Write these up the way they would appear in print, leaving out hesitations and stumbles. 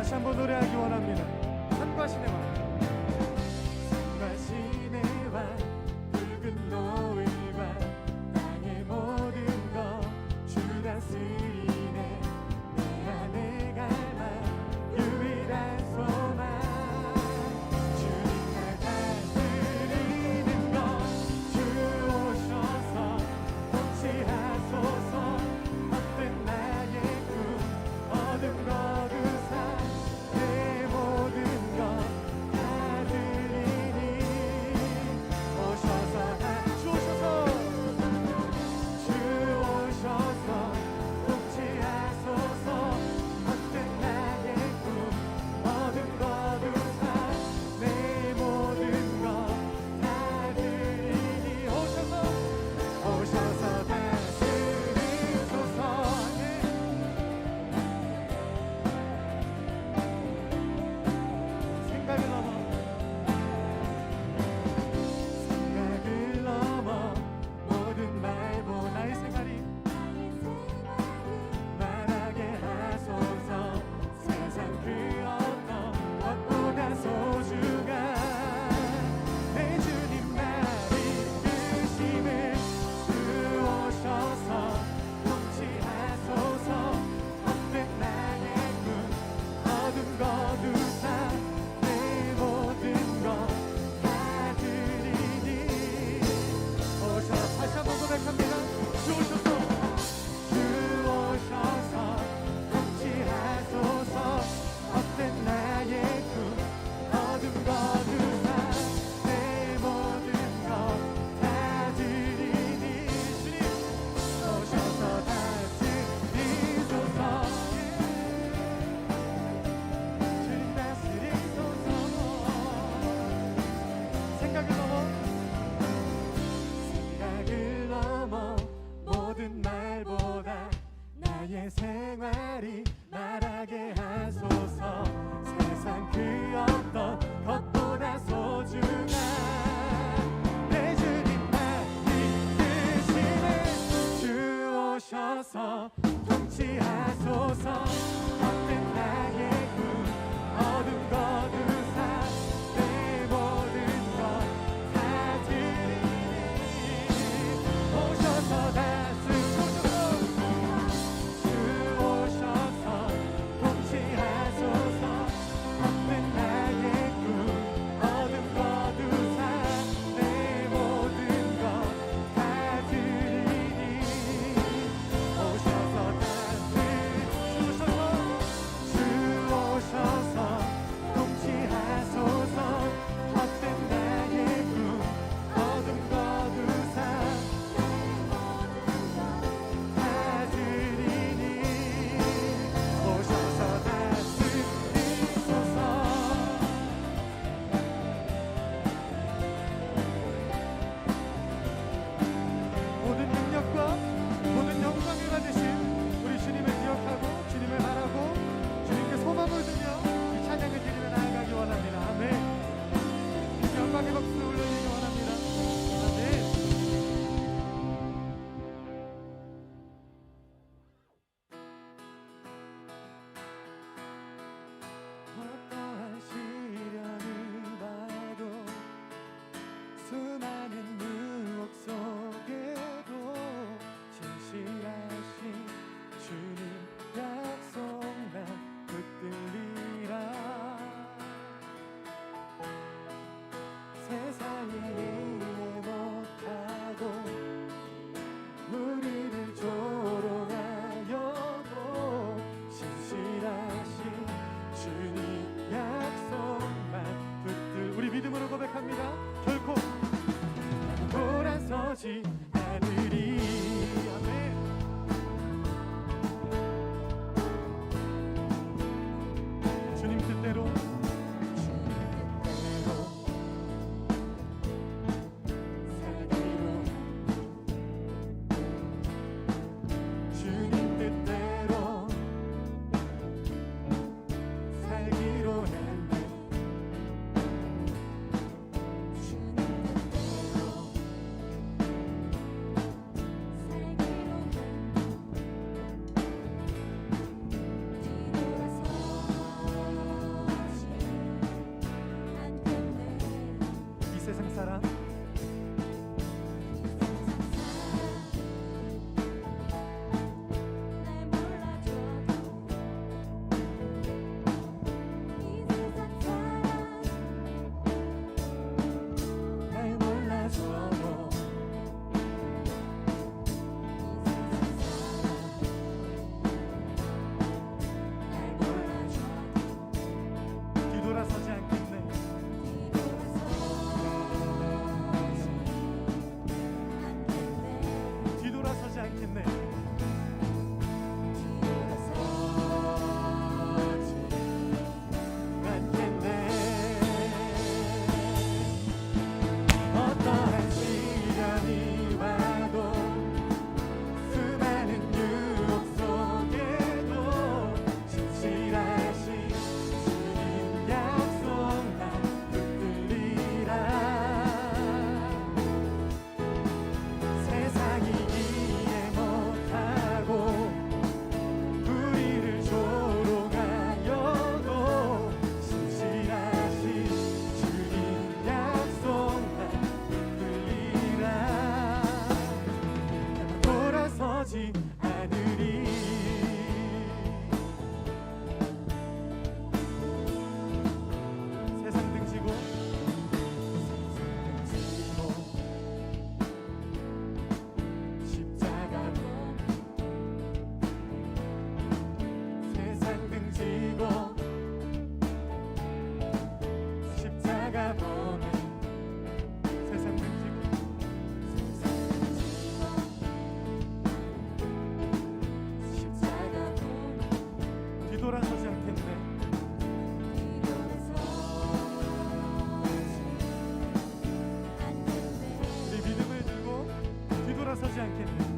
다시 한번 노래하기 원합니다. 산과 신의 왕, 산과 신의 왕, 붉은 노을과 땅의 모든 것 주 다스리네. 내 안에 갈망 유일한 소망, 주님 날 다스리는 것 주 오셔서 통치하소서. 헛된 나의 꿈 어둠 거두사 내 모든 것 뒤돌아서지 않겠네. 우리 믿음을 들고 뒤돌아서지 않겠네.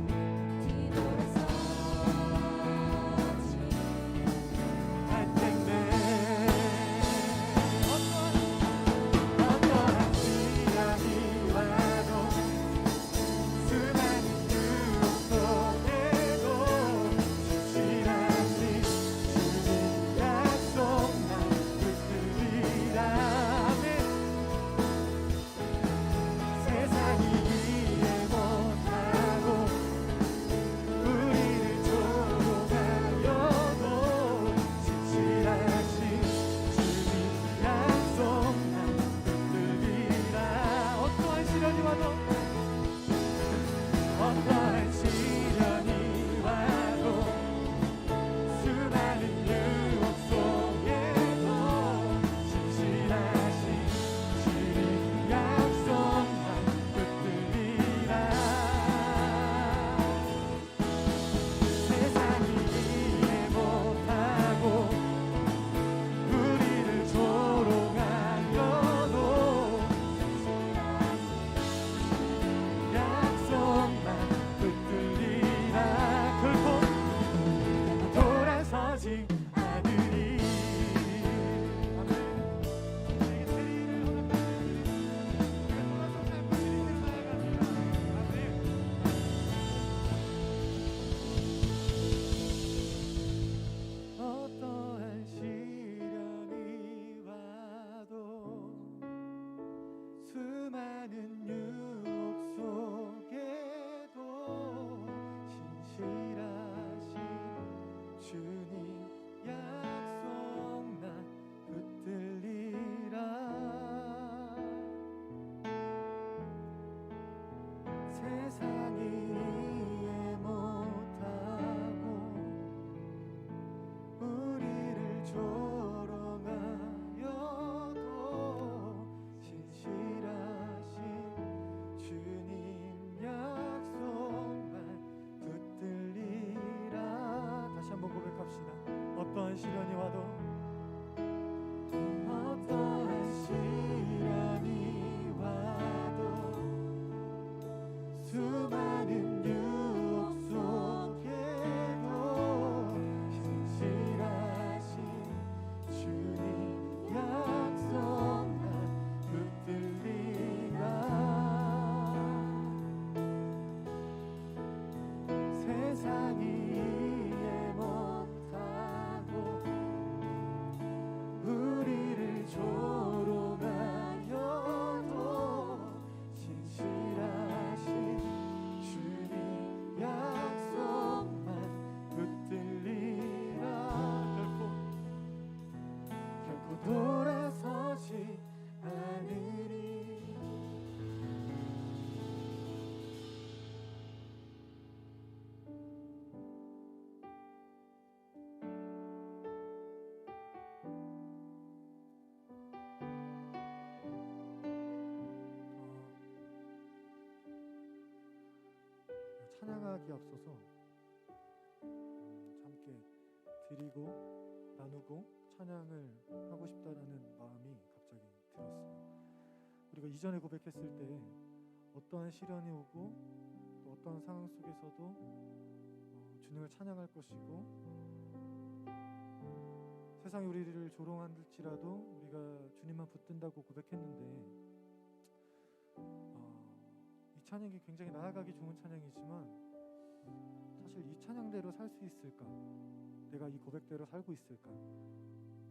어떠한 시련이 와도 수많은 유혹 속에도 신실하신 주님 약속만 붙들리라. 세상이 이해 못하고 우리를 조롱하여도 신실하신 주님 약속만 붙들리라. 결코 돌아서지 않으리. 찬양하기 앞서서 함께 드리고 나누고 찬양을 하고 싶다라는 마음이 갑자기 들었어요. 우리가 이전에 고백했을 때 어떠한 시련이 오고 또 어떠한 상황 속에서도 주님을 찬양할 것이고 세상이 우리를 조롱할지라도 우리가 주님만 붙든다고 고백했는데 이 찬양이 굉장히 나아가기 좋은 찬양이지만 사실 이 찬양대로 살 수 있을까? 내가 이 고백대로 살고 있을까?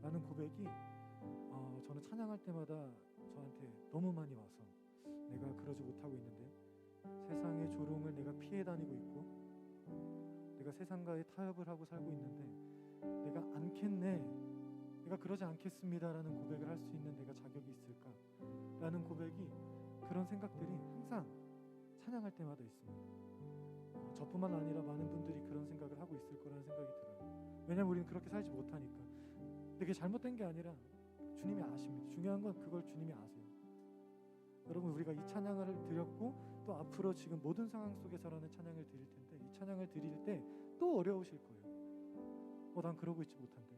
라는 고백이 저는 찬양할 때마다 저한테 너무 많이 와서 내가 그러지 못하고 있는데 세상의 조롱을 내가 피해 다니고 있고 내가 세상과의 타협을 하고 살고 있는데 내가 않겠네, 내가 그러지 않겠습니다 라는 고백을 할 수 있는 내가 자격이 있을까? 라는 고백이, 그런 생각들이 항상 찬양할 때마다 있습니다. 저뿐만 아니라 많은 분들이 그런 생각을 하고 있을 거라는 생각이 들어요. 왜냐면 우리는 그렇게 살지 못하니까. 근데 그게 잘못된 게 아니라 주님이 아십니다. 중요한 건 그걸 주님이 아세요. 여러분, 우리가 이 찬양을 드렸고 또 앞으로 지금 모든 상황 속에서라는 찬양을 드릴 텐데 이 찬양을 드릴 때 또 어려우실 거예요. 난 그러고 있지 못한데.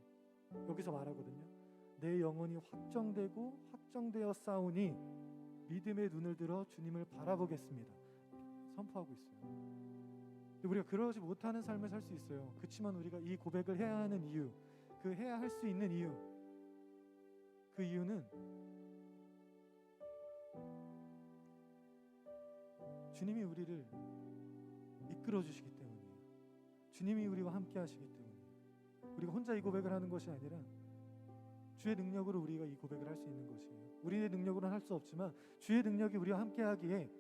여기서 말하거든요. 내 영혼이 확정되고 확정되어 싸우니 믿음의 눈을 들어 주님을 바라보겠습니다. 선포하고 있어요. 근데 우리가 그러지 못하는 삶을 살 수 있어요. 그렇지만 우리가 이 고백을 해야 하는 이유, 그 해야 할 수 있는 이유, 그 이유는 주님이 우리를 이끌어 주시기 때문이에요. 주님이 우리와 함께 하시기 때문이에요. 우리가 혼자 이 고백을 하는 것이 아니라 주의 능력으로 우리가 이 고백을 할 수 있는 것이에요. 우리의 능력으로는 할 수 없지만 주의 능력이 우리와 함께 하기에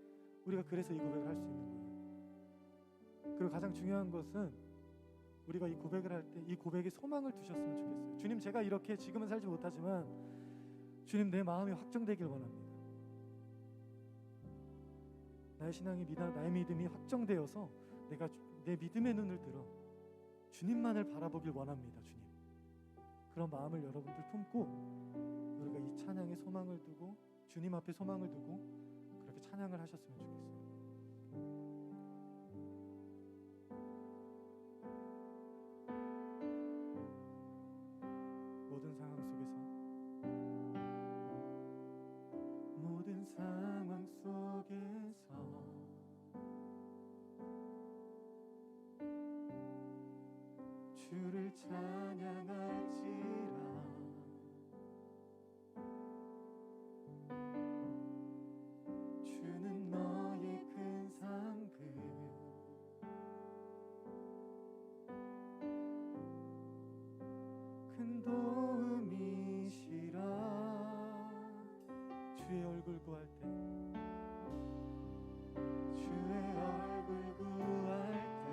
우리가 그래서 이 고백을 할 수 있는 거예요. 그리고 가장 중요한 것은 우리가 이 고백을 할 때 이 고백에 소망을 두셨으면 좋겠어요. 주님, 제가 이렇게 지금은 살지 못하지만 주님, 내 마음이 확정되길 원합니다. 나의 신앙이 나의 믿음이 확정되어서 내가 내 믿음의 눈을 들어 주님만을 바라보길 원합니다. 주님, 그런 마음을 여러분들 품고 우리가 이 찬양에 소망을 두고 주님 앞에 소망을 두고 그렇게 찬양을 하셨으면 좋겠어요. 모든 상황 속에서 주를 찬양할지라. 주는 너의 큰 상급, 큰 도움이시라. 주의 얼굴 구할 때, 주의 얼굴 구할 때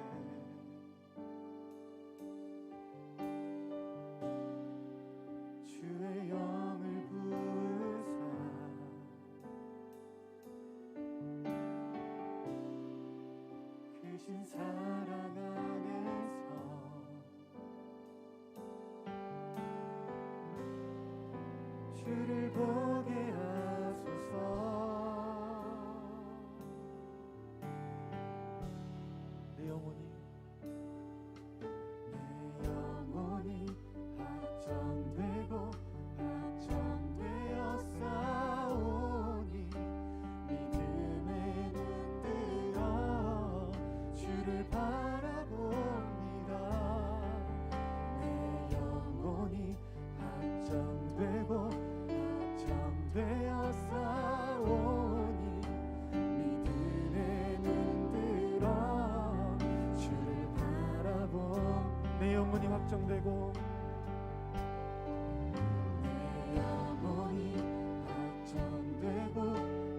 주의 영을 부으사 크신 사랑 안에서 주를 보게 하소서. 내 영혼이 확정되고 확정되어 싸우니 믿음에 눈 들어 주를 바라봅니다. 내 영혼이 확정되고 확정되어 싸우니 믿음에 눈 들어 주를 바라보. 내 영혼이 확정되고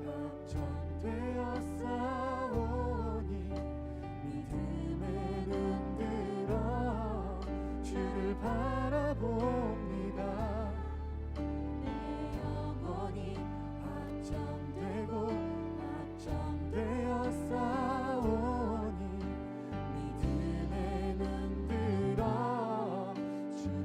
확정되어 싸우니 믿음에 눈 들어 주를 바라봅니다. 내 영혼이 확정되고 확정되어 싸우니 믿음에 눈 들어 주를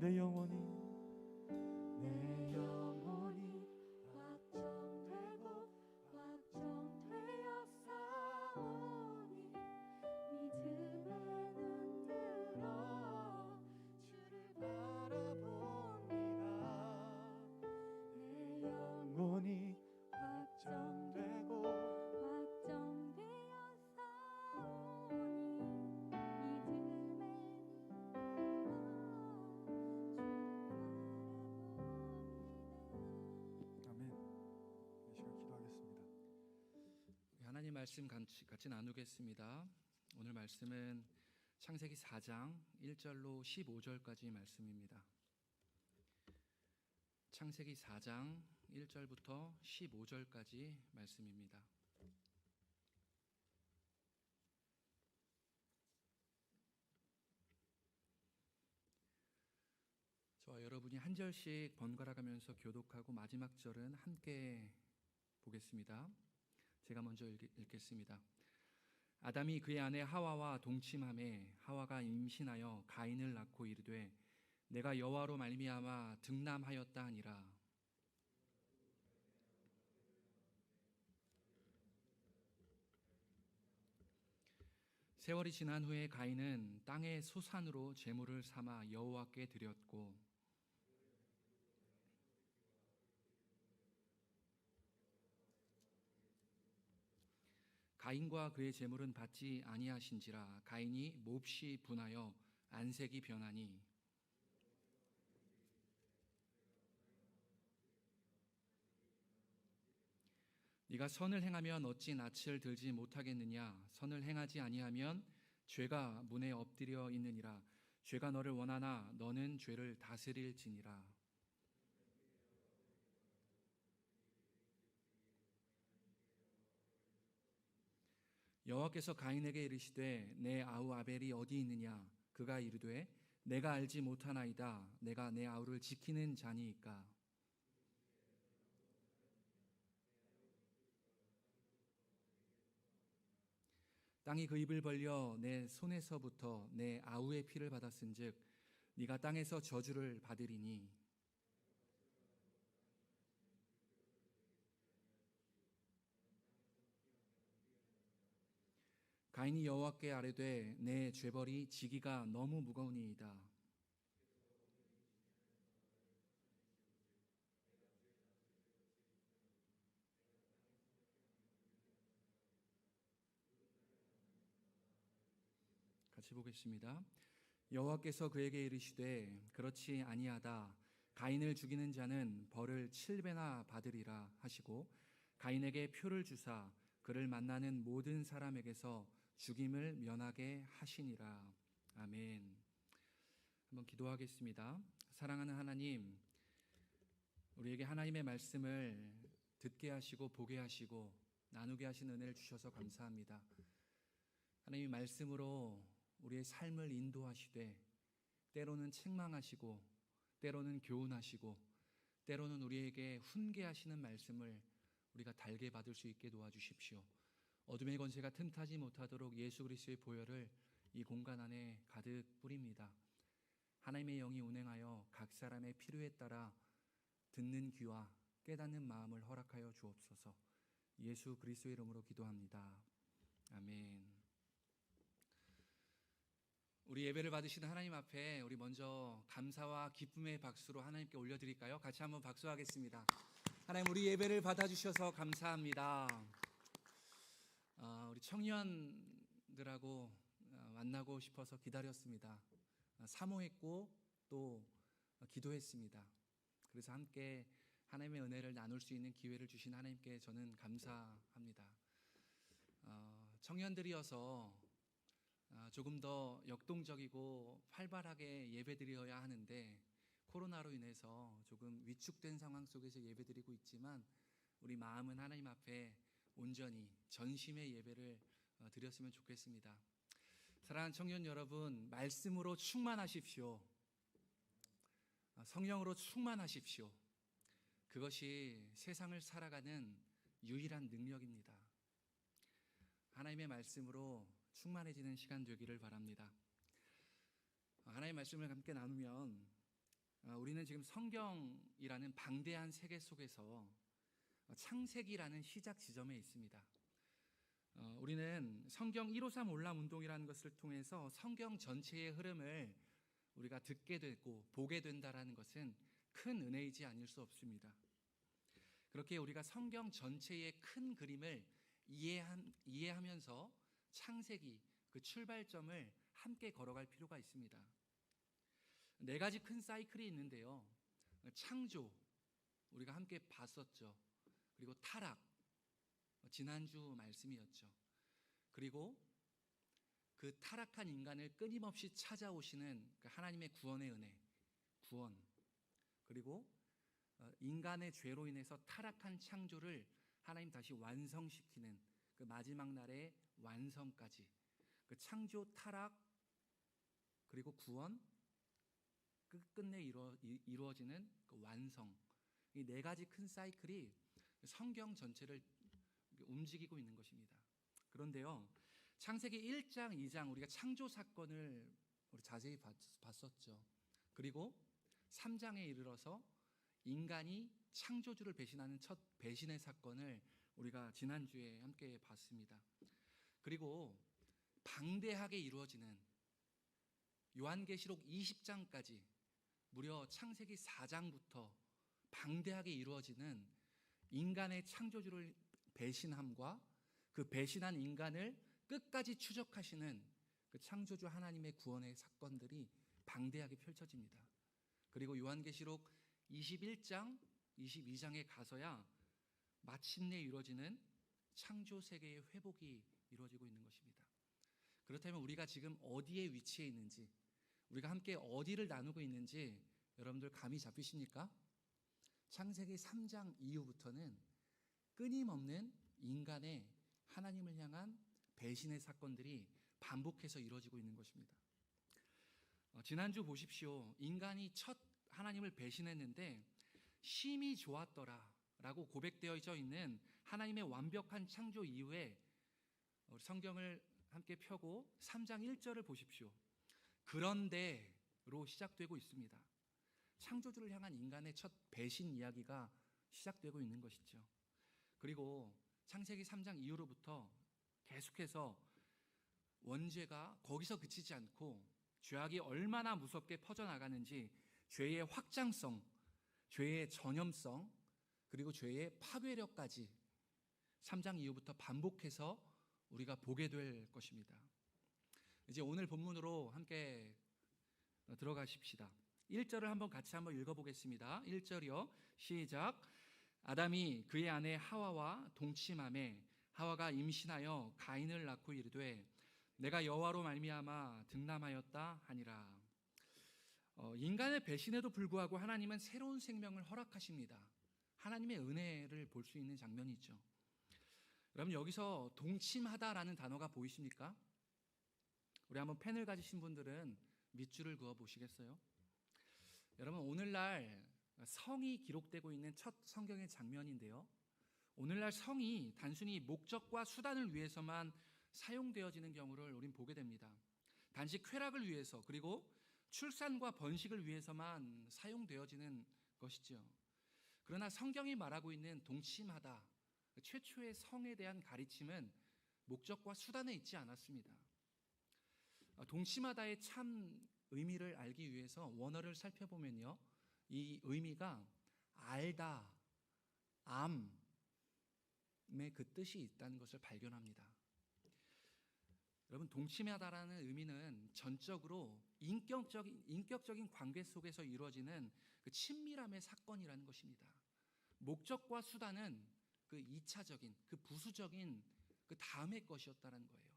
내 영혼이 확정되고 확정되어 싸우니 믿음의 눈 들어 주를 바라봅니다. 내 영혼이 확정되고 확정되어 싸우니 믿음의 눈 들어 주를 바라봅니다. 아멘. 이 시간 기도하겠습니다. 우리 하나님 말씀 같이 나누겠습니다. 오늘 말씀은 창세기 4장 1절로 15절까지 말씀입니다. 창세기 4장 1절부터 15절까지 말씀입니다. 저와 여러분이 한 절씩 번갈아 가면서 교독하고 마지막 절은 함께 보겠습니다. 제가 먼저 읽겠습니다. 아담이 그의 아내 하와와 동침하매 하와가 임신하여 가인을 낳고 이르되 내가 여호와로 말미암아 득남하였다 하니라. 세월이 지난 후에 가인은 땅의 소산으로 제물을 삼아 여호와께 드렸고 가인과 그의 제물은 받지 아니하신지라. 가인이 몹시 분하여 안색이 변하니 네가 선을 행하면 어찌 낯을 들지 못하겠느냐. 선을 행하지 아니하면 죄가 문에 엎드려 있느니라. 죄가 너를 원하나 너는 죄를 다스릴지니라. 여호와께서 가인에게 이르시되 내 아우 아벨이 어디 있느냐. 그가 이르되 내가 알지 못하나이다. 내가 내 아우를 지키는 자니이까. 땅이 그 입을 벌려 내 손에서부터 내 아우의 피를 받았은즉 네가 땅에서 저주를 받으리니. 가인이 여호와께 아뢰되 내 죄벌이 지기가 너무 무거우니이다. 같이 보겠습니다. 여호와께서 그에게 이르시되 그렇지 아니하다. 가인을 죽이는 자는 벌을 7배나 받으리라 하시고 가인에게 표를 주사 그를 만나는 모든 사람에게서 죽임을 면하게 하시니라. 아멘. 한번 기도하겠습니다. 사랑하는 하나님, 우리에게 하나님의 말씀을 듣게 하시고 보게 하시고 나누게 하신 은혜를 주셔서 감사합니다. 하나님의 말씀으로 우리의 삶을 인도하시되 때로는 책망하시고 때로는 교훈하시고 때로는 우리에게 훈계하시는 말씀을 우리가 달게 받을 수 있게 도와주십시오. 어둠의 권세가 틈타지 못하도록 예수 그리스도의 보혈을 이 공간 안에 가득 뿌립니다. 하나님의 영이 운행하여 각 사람의 필요에 따라 듣는 귀와 깨닫는 마음을 허락하여 주옵소서. 예수 그리스도의 이름으로 기도합니다. 아멘. 우리 예배를 받으시는 하나님 앞에 우리 먼저 감사와 기쁨의 박수로 하나님께 올려드릴까요? 같이 한번 박수하겠습니다. 하나님, 우리 예배를 받아주셔서 감사합니다. 우리 청년들하고 만나고 싶어서 기다렸습니다. 사모했고 또 기도했습니다. 그래서 함께 하나님의 은혜를 나눌 수 있는 기회를 주신 하나님께 저는 감사합니다. 청년들이어서 조금 더 역동적이고 활발하게 예배드려야 하는데 코로나로 인해서 조금 위축된 상황 속에서 예배드리고 있지만 우리 마음은 하나님 앞에 온전히 전심의 예배를 드렸으면 좋겠습니다. 사랑하는 청년 여러분, 말씀으로 충만하십시오. 성령으로 충만하십시오. 그것이 세상을 살아가는 유일한 능력입니다. 하나님의 말씀으로 충만해지는 시간 되기를 바랍니다. 하나님의 말씀을 함께 나누면 우리는 지금 성경이라는 방대한 세계 속에서 창세기라는 시작 지점에 있습니다. 우리는 성경 153 올람 운동이라는 것을 통해서 성경 전체의 흐름을 우리가 듣게 되고 보게 된다라는 것은 큰 은혜이지 아닐 수 없습니다. 그렇게 우리가 성경 전체의 큰 그림을 이해하면서 창세기 그 출발점을 함께 걸어갈 필요가 있습니다. 네 가지 큰 사이클이 있는데요. 창조, 우리가 함께 봤었죠. 그리고 타락, 지난주 말씀이었죠. 그리고 그 타락한 인간을 끊임없이 찾아오시는 그 하나님의 구원의 은혜, 구원. 그리고 인간의 죄로 인해서 타락한 창조를 하나님 다시 완성시키는 그 마지막 날의 완성까지, 그 창조, 타락, 그리고 구원, 끝끝내 이루어지는 그 완성, 이 네 가지 큰 사이클이 성경 전체를 움직이고 있는 것입니다. 그런데요, 창세기 1장, 2장 우리가 창조 사건을 우리 자세히 봤었죠. 그리고 3장에 이르러서 인간이 창조주를 배신하는 첫 배신의 사건을 우리가 지난주에 함께 봤습니다. 그리고 방대하게 이루어지는 요한계시록 20장까지 무려 창세기 4장부터 방대하게 이루어지는 인간의 창조주를 배신함과 그 배신한 인간을 끝까지 추적하시는 그 창조주 하나님의 구원의 사건들이 방대하게 펼쳐집니다. 그리고 요한계시록 21장, 22장에 가서야 마침내 이루어지는 창조 세계의 회복이 이루어지고 있는 것입니다. 그렇다면 우리가 지금 어디에 위치해 있는지, 우리가 함께 어디를 나누고 있는지 여러분들 감이 잡히십니까? 창세기 3장 이후부터는 끊임없는 인간의 하나님을 향한 배신의 사건들이 반복해서 이루어지고 있는 것입니다. 지난주 보십시오. 인간이 첫 하나님을 배신했는데 심히 좋았더라 라고 고백되어 있는 하나님의 완벽한 창조 이후에 성경을 함께 펴고 3장 1절을 보십시오. 그런데로 시작되고 있습니다. 창조주를 향한 인간의 첫 배신 이야기가 시작되고 있는 것이죠. 그리고 창세기 3장 이후로부터 계속해서 원죄가 거기서 그치지 않고 죄악이 얼마나 무섭게 퍼져나가는지 죄의 확장성, 죄의 전염성, 그리고 죄의 파괴력까지 3장 이후부터 반복해서 우리가 보게 될 것입니다. 이제 오늘 본문으로 함께 들어가십시다. 1절을 같이 한번 읽어보겠습니다. 1절이요. 시작. 아담이 그의 아내 하와와 동침하매 하와가 임신하여 가인을 낳고 이르되 내가 여호와로 말미암아 득남하였다 하니라. 인간의 배신에도 불구하고 하나님은 새로운 생명을 허락하십니다. 하나님의 은혜를 볼 수 있는 장면이죠. 여러분, 여기서 동침하다라는 단어가 보이십니까? 우리 한번 펜을 가지신 분들은 밑줄을 그어 보시겠어요? 여러분, 오늘날 성이 기록되고 있는 첫 성경의 장면인데요. 오늘날 성이 단순히 목적과 수단을 위해서만 사용되어지는 경우를 우린 보게 됩니다. 단지 쾌락을 위해서, 그리고 출산과 번식을 위해서만 사용되어지는 것이죠. 그러나 성경이 말하고 있는 동침하다, 최초의 성에 대한 가르침은 목적과 수단에 있지 않았습니다. 동침하다의 참 의미를 알기 위해서 원어를 살펴보면요, 이 의미가 알다, 암의 그 뜻이 있다는 것을 발견합니다. 여러분, 동침하다라는 의미는 전적으로 인격적인 관계 속에서 이루어지는 그 친밀함의 사건이라는 것입니다. 목적과 수단은 그 2차적인, 그 부수적인 그 다음의 것이었다는 거예요.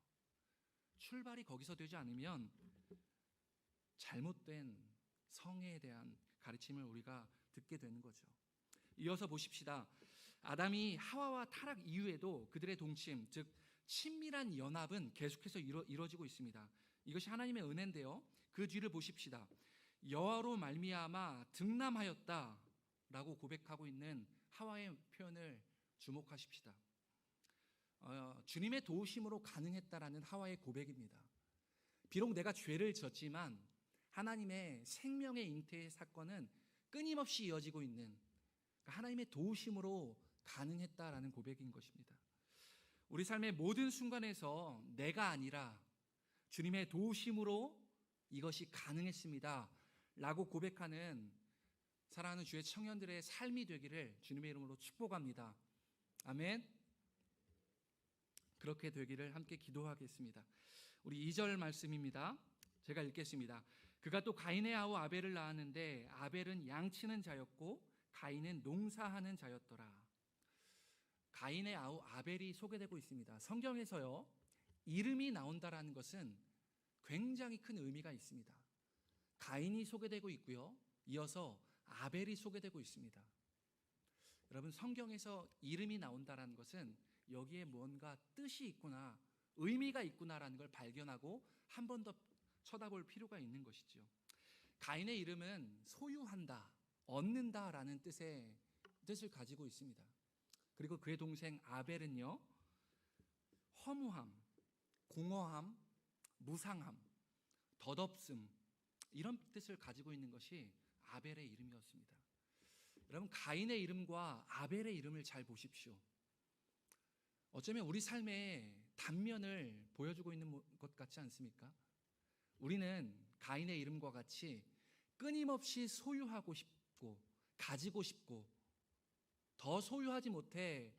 출발이 거기서 되지 않으면 잘못된 성에 대한 가르침을 우리가 듣게 되는 거죠. 이어서 보십시다. 아담이 하와와 타락 이후에도 그들의 동침, 즉 친밀한 연합은 계속해서 이루어지고 있습니다. 이것이 하나님의 은혜인데요. 그 뒤를 보십시다. 여호와로 말미암아 득남하였다라고 고백하고 있는 하와의 표현을 주목하십시다. 주님의 도우심으로 가능했다라는 하와의 고백입니다. 비록 내가 죄를 졌지만 하나님의 생명의 잉태의 사건은 끊임없이 이어지고 있는, 그러니까 하나님의 도우심으로 가능했다라는 고백인 것입니다. 우리 삶의 모든 순간에서 내가 아니라 주님의 도우심으로 이것이 가능했습니다 라고 고백하는 사랑하는 주의 청년들의 삶이 되기를 주님의 이름으로 축복합니다. 아멘. 그렇게 되기를 함께 기도하겠습니다. 우리 2절 말씀입니다. 제가 읽겠습니다. 그가 또 가인의 아우 아벨을 낳았는데 아벨은 양치는 자였고 가인은 농사하는 자였더라. 가인의 아우 아벨이 소개되고 있습니다. 성경에서요, 이름이 나온다라는 것은 굉장히 큰 의미가 있습니다. 가인이 소개되고 있고요, 이어서 아벨이 소개되고 있습니다. 여러분, 성경에서 이름이 나온다라는 것은 여기에 뭔가 뜻이 있구나, 의미가 있구나라는 걸 발견하고 한 번 더 쳐다볼 필요가 있는 것이죠. 가인의 이름은 소유한다, 얻는다라는 뜻을 가지고 있습니다. 그리고 그의 동생 아벨은요, 허무함, 공허함, 무상함, 덧없음, 이런 뜻을 가지고 있는 것이 아벨의 이름이었습니다. 여러분, 가인의 이름과 아벨의 이름을 잘 보십시오. 어쩌면 우리 삶의 단면을 보여주고 있는 것 같지 않습니까? 우리는 가인의 이름과 같이 끊임없이 소유하고 싶고 가지고 싶고 더 소유하지 못해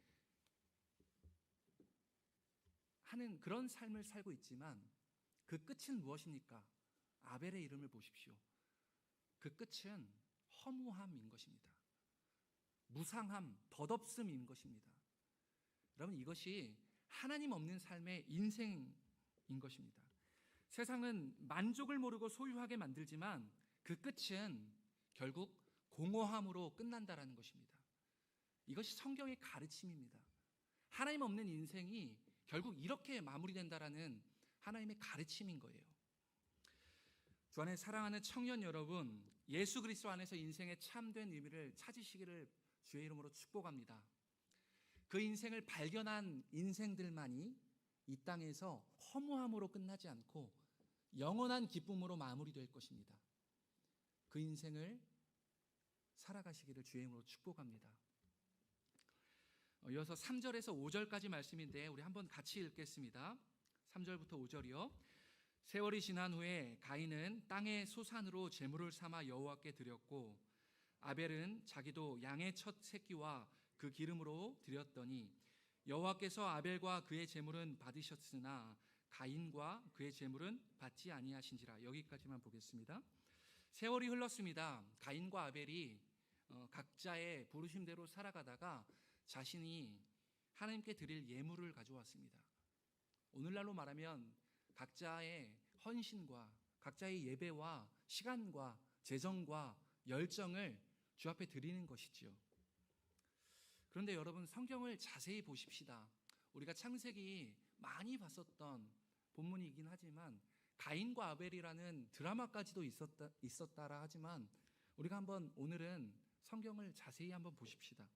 하는 그런 삶을 살고 있지만 그 끝은 무엇입니까? 아벨의 이름을 보십시오. 그 끝은 허무함인 것입니다. 무상함, 덧없음인 것입니다. 여러분, 이것이 하나님 없는 삶의 인생인 것입니다. 세상은 만족을 모르고 소유하게 만들지만 그 끝은 결국 공허함으로 끝난다라는 것입니다. 이것이 성경의 가르침입니다. 하나님 없는 인생이 결국 이렇게 마무리된다라는 하나님의 가르침인 거예요. 주 안에 사랑하는 청년 여러분, 예수 그리스도 안에서 인생의 참된 의미를 찾으시기를 주의 이름으로 축복합니다. 그 인생을 발견한 인생들만이 이 땅에서 허무함으로 끝나지 않고 영원한 기쁨으로 마무리될 것입니다. 그 인생을 살아가시기를 주의 이름으로 축복합니다. 이어서 3절에서 5절까지 말씀인데 우리 한번 같이 읽겠습니다. 3절부터 5절이요. 세월이 지난 후에 가인은 땅의 소산으로 제물을 삼아 여호와께 드렸고 아벨은 자기도 양의 첫 새끼와 그 기름으로 드렸더니 여호와께서 아벨과 그의 제물은 받으셨으나 가인과 그의 제물은 받지 아니하신지라. 여기까지만 보겠습니다. 세월이 흘렀습니다. 가인과 아벨이 각자의 부르심대로 살아가다가 자신이 하나님께 드릴 예물을 가져왔습니다. 오늘날로 말하면 각자의 헌신과 각자의 예배와 시간과 재정과 열정을 주 앞에 드리는 것이지요. 그런데 여러분, 성경을 자세히 보십시다. 우리가 창세기 많이 봤었던 본문이긴 하지만 가인과 아벨이라는 드라마까지도 있었다라 하지만 우리가 한번 오늘은 성경을 자세히 한번 보십시다.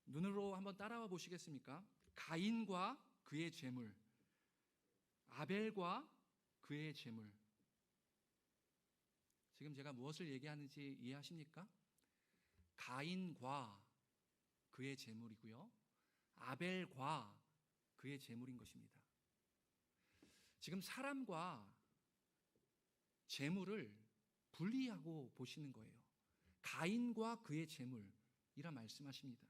눈으로 한번 따라와 보시겠습니까? 가인과 그의 제물, 아벨과 그의 제물. 지금 제가 무엇을 얘기하는지 이해하십니까? 가인과 그의 제물이고요, 아벨과 그의 제물인 것입니다. 지금 사람과 제물을 분리하고 보시는 거예요. 가인과 그의 제물이라 말씀하십니다.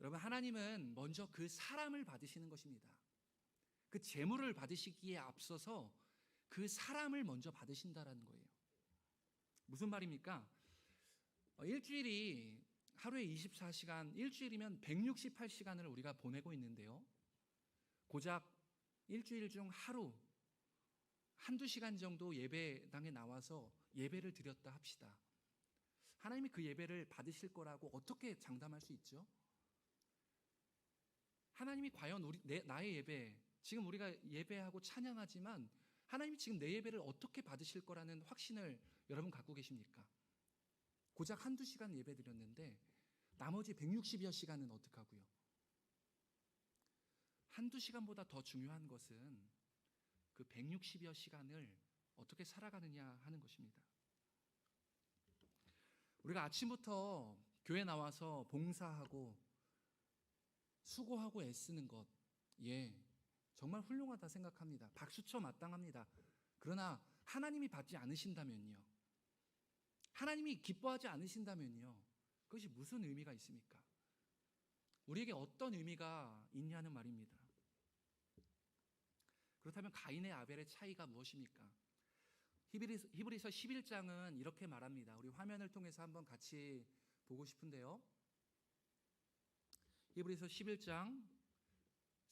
여러분, 하나님은 먼저 그 사람을 받으시는 것입니다. 그 제물을 받으시기에 앞서서 그 사람을 먼저 받으신다라는 거예요. 무슨 말입니까? 일주일이 하루에 24시간, 일주일이면 168시간을 우리가 보내고 있는데요, 고작 일주일 중 하루 한두 시간 정도 예배당에 나와서 예배를 드렸다 합시다. 하나님이 그 예배를 받으실 거라고 어떻게 장담할 수 있죠? 하나님이 과연 나의 예배, 지금 우리가 예배하고 찬양하지만 하나님이 지금 내 예배를 어떻게 받으실 거라는 확신을 여러분 갖고 계십니까? 고작 한두 시간 예배 드렸는데 나머지 160여 시간은 어떻게 하고요? 한두 시간보다 더 중요한 것은 그 160여 시간을 어떻게 살아가느냐 하는 것입니다. 우리가 아침부터 교회 나와서 봉사하고 수고하고 애쓰는 것, 정말 훌륭하다 생각합니다. 박수쳐 마땅합니다. 그러나 하나님이 받지 않으신다면요, 하나님이 기뻐하지 않으신다면요, 그것이 무슨 의미가 있습니까? 우리에게 어떤 의미가 있냐는 말입니다. 그렇다면 가인의 아벨의 차이가 무엇입니까? 히브리서 11장은 이렇게 말합니다. 우리 화면을 통해서 한번 같이 보고 싶은데요. 히브리서 11장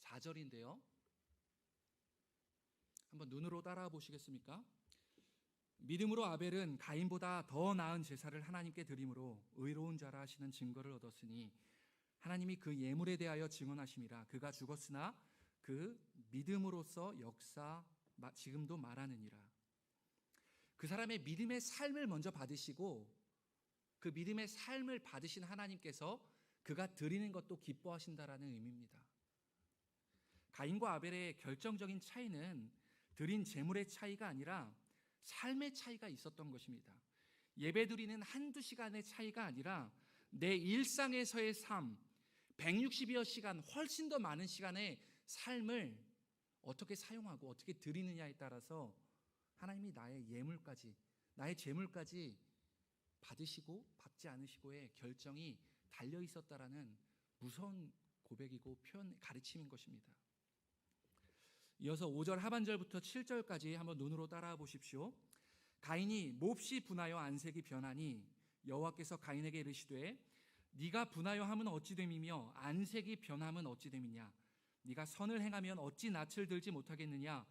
4절인데요. 한번 눈으로 따라와 보시겠습니까? 믿음으로 아벨은 가인보다 더 나은 제사를 하나님께 드림으로 의로운 자라 하시는 증거를 얻었으니 하나님이 그 예물에 대하여 증언하심이라. 그가 죽었으나 그 믿음으로써 지금도 말하느니라. 그 사람의 믿음의 삶을 먼저 받으시고 그 믿음의 삶을 받으신 하나님께서 그가 드리는 것도 기뻐하신다라는 의미입니다. 가인과 아벨의 결정적인 차이는 드린 제물의 차이가 아니라 삶의 차이가 있었던 것입니다. 예배드리는 한두 시간의 차이가 아니라 내 일상에서의 삶, 160여 시간, 훨씬 더 많은 시간의 삶을 어떻게 사용하고 어떻게 드리느냐에 따라서 하나님이 나의 예물까지, 나의 제물까지 받으시고 받지 않으시고의 결정이 달려 있었다라는 무서운 고백이고 가르침인 것입니다. 이어서 5절 하반절부터 7절까지 한번 눈으로 따라와 보십시오. 가인이 몹시 분하여 안색이 변하니 여호와께서 가인에게 이르시되 네가 분하여 함은 어찌 됨이며 안색이 변함은 어찌 됨이냐. 네가 선을 행하면 어찌 낯을 들지 못하겠느냐.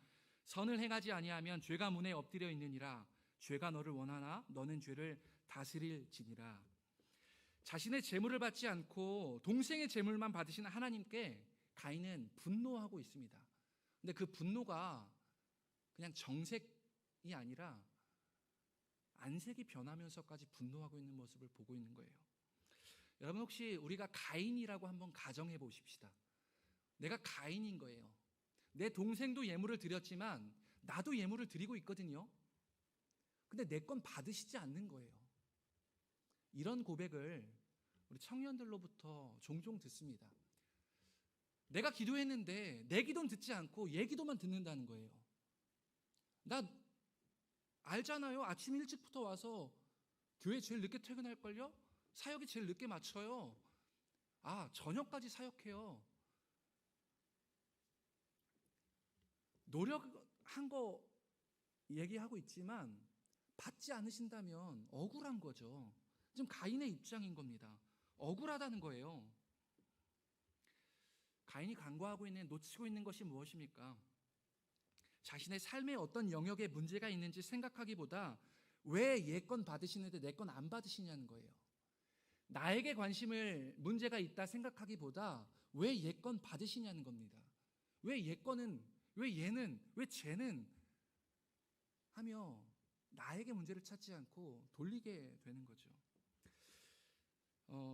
선을 행하지 아니하면 죄가 문에 엎드려 있느니라. 죄가 너를 원하나 너는 죄를 다스릴지니라. 자신의 재물을 받지 않고 동생의 재물만 받으시는 하나님께 가인은 분노하고 있습니다. 근데 그 분노가 그냥 정색이 아니라 안색이 변하면서까지 분노하고 있는 모습을 보고 있는 거예요. 여러분, 혹시 우리가 가인이라고 한번 가정해 보십시다. 내가 가인인 거예요. 내 동생도 예물을 드렸지만 나도 예물을 드리고 있거든요. 근데 내 건 받으시지 않는 거예요. 이런 고백을 우리 청년들로부터 종종 듣습니다. 내가 기도했는데 내 기도는 듣지 않고 얘 기도만 듣는다는 거예요. 나 알잖아요. 아침 일찍부터 와서 교회 제일 늦게 퇴근할걸요? 사역이 제일 늦게 마쳐요. 저녁까지 사역해요. 노력한 거 얘기하고 있지만 받지 않으신다면 억울한 거죠. 지금 가인의 입장인 겁니다. 억울하다는 거예요. 가인이 간과하고 있는, 놓치고 있는 것이 무엇입니까? 자신의 삶에 어떤 영역에 문제가 있는지 생각하기보다 왜 얘 건 받으시는데 내 건 안 받으시냐는 거예요. 나에게 문제가 있다 생각하기보다 왜 얘 건 받으시냐는 겁니다. 왜 얘 거는, 왜 얘는, 왜 쟤는 하며 나에게 문제를 찾지 않고 돌리게 되는 거죠.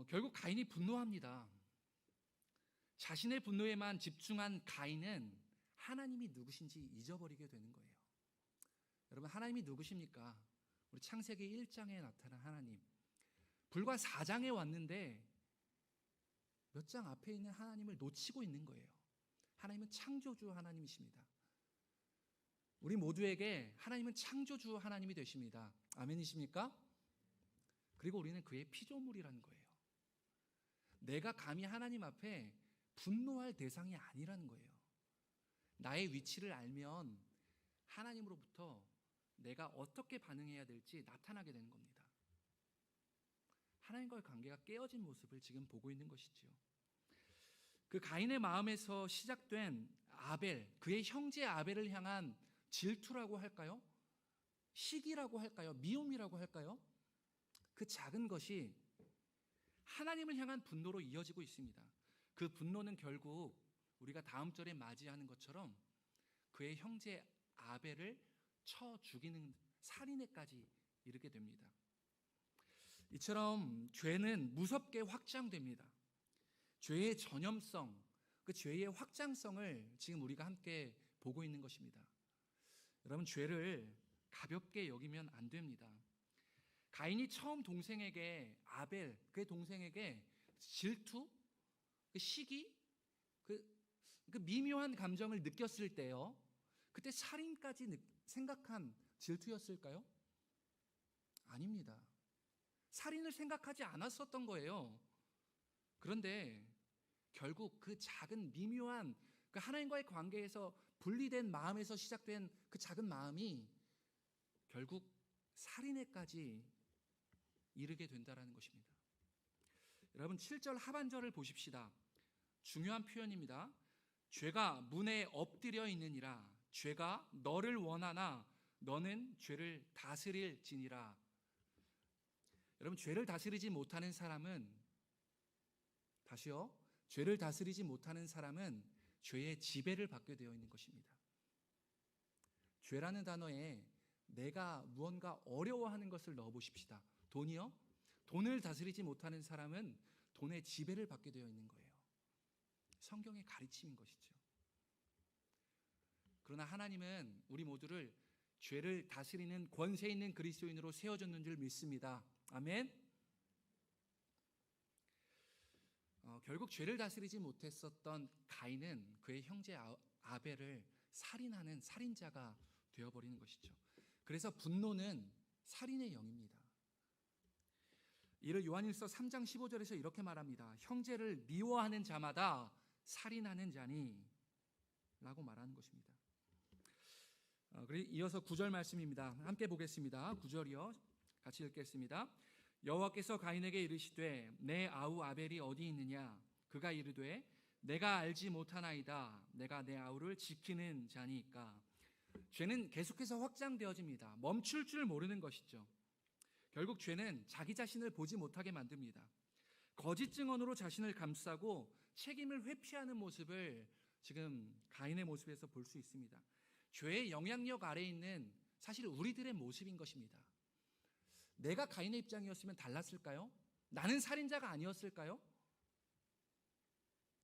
결국 가인이 분노합니다. 자신의 분노에만 집중한 가인은 하나님이 누구신지 잊어버리게 되는 거예요. 여러분, 하나님이 누구십니까? 우리 창세기 1장에 나타난 하나님. 불과 4장에 왔는데 몇 장 앞에 있는 하나님을 놓치고 있는 거예요. 하나님은 창조주 하나님이십니다. 우리 모두에게 하나님은 창조주 하나님이 되십니다. 아멘이십니까? 그리고 우리는 그의 피조물이라는 거예요. 내가 감히 하나님 앞에 분노할 대상이 아니라는 거예요. 나의 위치를 알면 하나님으로부터 내가 어떻게 반응해야 될지 나타나게 되는 겁니다. 하나님과의 관계가 깨어진 모습을 지금 보고 있는 것이지요. 그 가인의 마음에서 시작된 아벨, 그의 형제 아벨을 향한 질투라고 할까요? 시기라고 할까요? 미움이라고 할까요? 그 작은 것이 하나님을 향한 분노로 이어지고 있습니다. 그 분노는 결국 우리가 다음 절에 맞이하는 것처럼 그의 형제 아벨을 쳐 죽이는 살인에까지 이르게 됩니다. 이처럼 죄는 무섭게 확장됩니다. 죄의 전염성, 그 죄의 확장성을 지금 우리가 함께 보고 있는 것입니다. 여러분, 죄를 가볍게 여기면 안 됩니다. 가인이 처음 동생에게 아벨, 그의 동생에게 질투, 그 시기, 그 미묘한 감정을 느꼈을 때요, 그때 살인까지 생각한 질투였을까요? 아닙니다. 살인을 생각하지 않았었던 거예요. 그런데 결국 그 작은 미묘한 그 하나님과의 관계에서 분리된 마음에서 시작된 그 작은 마음이 결국 살인에까지 이르게 된다라는 것입니다. 여러분 7절 하반절을 보십시다. 중요한 표현입니다. 죄가 문에 엎드려 있느니라. 죄가 너를 원하나 너는 죄를 다스릴지니라. 여러분 죄를 다스리지 못하는 사람은, 다시요, 죄를 다스리지 못하는 사람은 죄의 지배를 받게 되어 있는 것입니다. 죄라는 단어에 내가 무언가 어려워하는 것을 넣어 보십시다. 돈이요? 돈을 다스리지 못하는 사람은 돈의 지배를 받게 되어 있는 거예요. 성경의 가르침인 것이죠. 그러나 하나님은 우리 모두를 죄를 다스리는 권세 있는 그리스도인으로 세워줬는 줄 믿습니다. 아멘. 결국 죄를 다스리지 못했었던 가인은 그의 형제 아벨을 살인하는 살인자가 되어버리는 것이죠. 그래서 분노는 살인의 영입니다. 이를 요한일서 3장 15절에서 이렇게 말합니다. 형제를 미워하는 자마다 살인하는 자니 라고 말하는 것입니다. 그리고 이어서 9절 말씀입니다. 함께 보겠습니다. 9절이요. 같이 읽겠습니다. 여호와께서 가인에게 이르시되 내 아우 아벨이 어디 있느냐? 그가 이르되 내가 알지 못하나이다. 내가 내 아우를 지키는 자니까. 죄는 계속해서 확장되어집니다. 멈출 줄 모르는 것이죠. 결국 죄는 자기 자신을 보지 못하게 만듭니다. 거짓 증언으로 자신을 감싸고 책임을 회피하는 모습을 지금 가인의 모습에서 볼 수 있습니다. 죄의 영향력 아래에 있는 사실 우리들의 모습인 것입니다. 내가 가인의 입장이었으면 달랐을까요? 나는 살인자가 아니었을까요?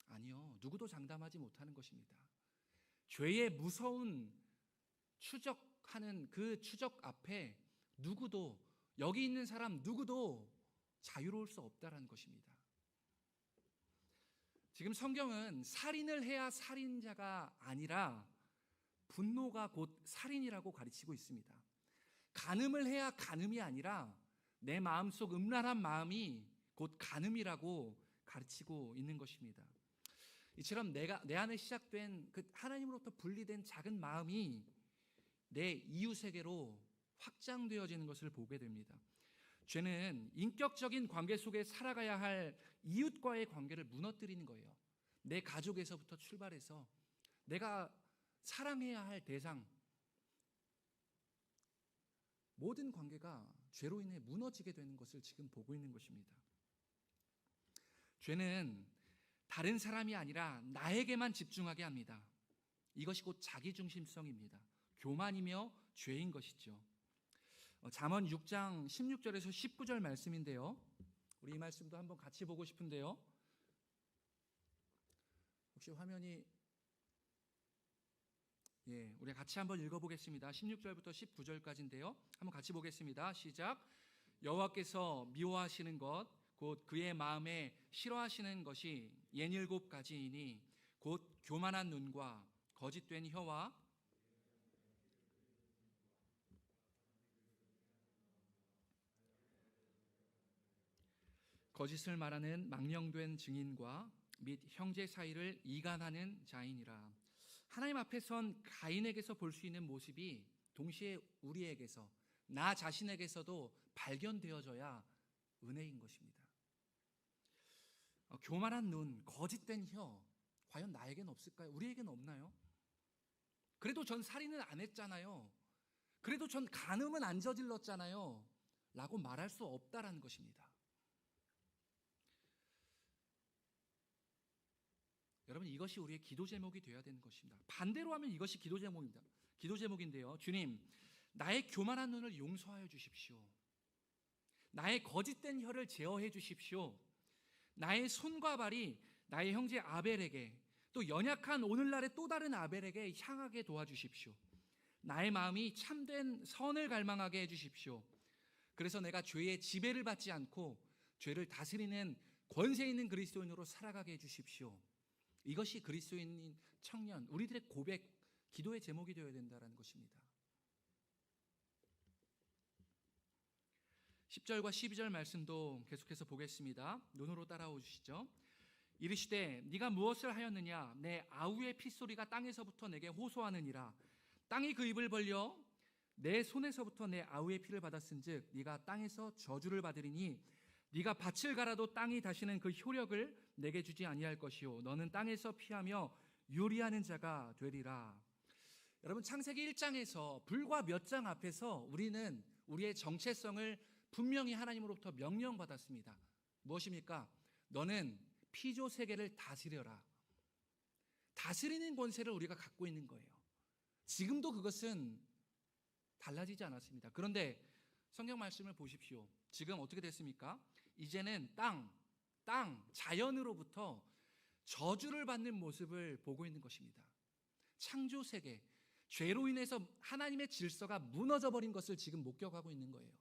아니요. 누구도 장담하지 못하는 것입니다. 죄의 무서운 추적하는 그 추적 앞에 누구도, 여기 있는 사람 누구도 자유로울 수 없다라는 것입니다. 지금 성경은 살인을 해야 살인자가 아니라 분노가 곧 살인이라고 가르치고 있습니다. 간음을 해야 간음이 아니라 내 마음속 음란한 마음이 곧 간음이라고 가르치고 있는 것입니다. 이처럼 내 안에 시작된 그 하나님으로부터 분리된 작은 마음이 내 이웃에게로 확장되어지는 것을 보게 됩니다. 죄는 인격적인 관계 속에 살아가야 할 이웃과의 관계를 무너뜨리는 거예요. 내 가족에서부터 출발해서 내가 사랑해야 할 대상, 모든 관계가 죄로 인해 무너지게 되는 것을 지금 보고 있는 것입니다. 죄는 다른 사람이 아니라 나에게만 집중하게 합니다. 이것이 곧 자기중심성입니다. 교만이며 죄인 것이죠. 잠언 6장 16절에서 19절 말씀인데요. 우리 이 말씀도 한번 같이 보고 싶은데요. 혹시 화면이, 우리 같이 한번 읽어보겠습니다. 16절부터 19절까지인데요. 한번 같이 보겠습니다. 시작. 여호와께서 미워하시는 것, 곧 그의 마음에 싫어하시는 것이 67가지이니 곧 교만한 눈과 거짓된 혀와 거짓을 말하는 망령된 증인과 및 형제 사이를 이간하는 자이니라. 하나님 앞에 선 가인에게서 볼 수 있는 모습이 동시에 우리에게서, 나 자신에게서도 발견되어져야 은혜인 것입니다. 교만한 눈, 거짓된 혀, 과연 나에겐 없을까요? 우리에겐 없나요? 그래도 전 살인은 안 했잖아요. 그래도 전 간음은 안 저질렀잖아요. 라고 말할 수 없다라는 것입니다. 여러분, 이것이 우리의 기도 제목이 되어야 되는 것입니다. 반대로 하면 이것이 기도 제목입니다. 기도 제목인데요. 주님, 나의 교만한 눈을 용서하여 주십시오. 나의 거짓된 혀를 제어해 주십시오. 나의 손과 발이 나의 형제 아벨에게, 또 연약한 오늘날의 또 다른 아벨에게 향하게 도와주십시오. 나의 마음이 참된 선을 갈망하게 해주십시오. 그래서 내가 죄의 지배를 받지 않고 죄를 다스리는 권세 있는 그리스도인으로 살아가게 해주십시오. 이것이 그리스도인인 청년, 우리들의 고백, 기도의 제목이 되어야 된다는 것입니다. 10절과 12절 말씀도 계속해서 보겠습니다. 눈으로 따라오 주시죠. 이르시되 네가 무엇을 하였느냐? 내 아우의 핏소리가 땅에서부터 내게 호소하느니라. 땅이 그 입을 벌려 내 손에서부터 내 아우의 피를 받았은즉 네가 땅에서 저주를 받으리니 네가 밭을 갈아도 땅이 다시는 그 효력을 내게 주지 아니할 것이요 너는 땅에서 피하며 유리하는 자가 되리라. 여러분, 창세기 1장에서 불과 몇 장 앞에서 우리는 우리의 정체성을 분명히 하나님으로부터 명령받았습니다. 무엇입니까? 너는 피조 세계를 다스려라. 다스리는 권세를 우리가 갖고 있는 거예요. 지금도 그것은 달라지지 않았습니다. 그런데 성경 말씀을 보십시오. 지금 어떻게 됐습니까? 이제는 자연으로부터 저주를 받는 모습을 보고 있는 것입니다. 창조 세계, 죄로 인해서 하나님의 질서가 무너져 버린 것을 지금 목격하고 있는 거예요.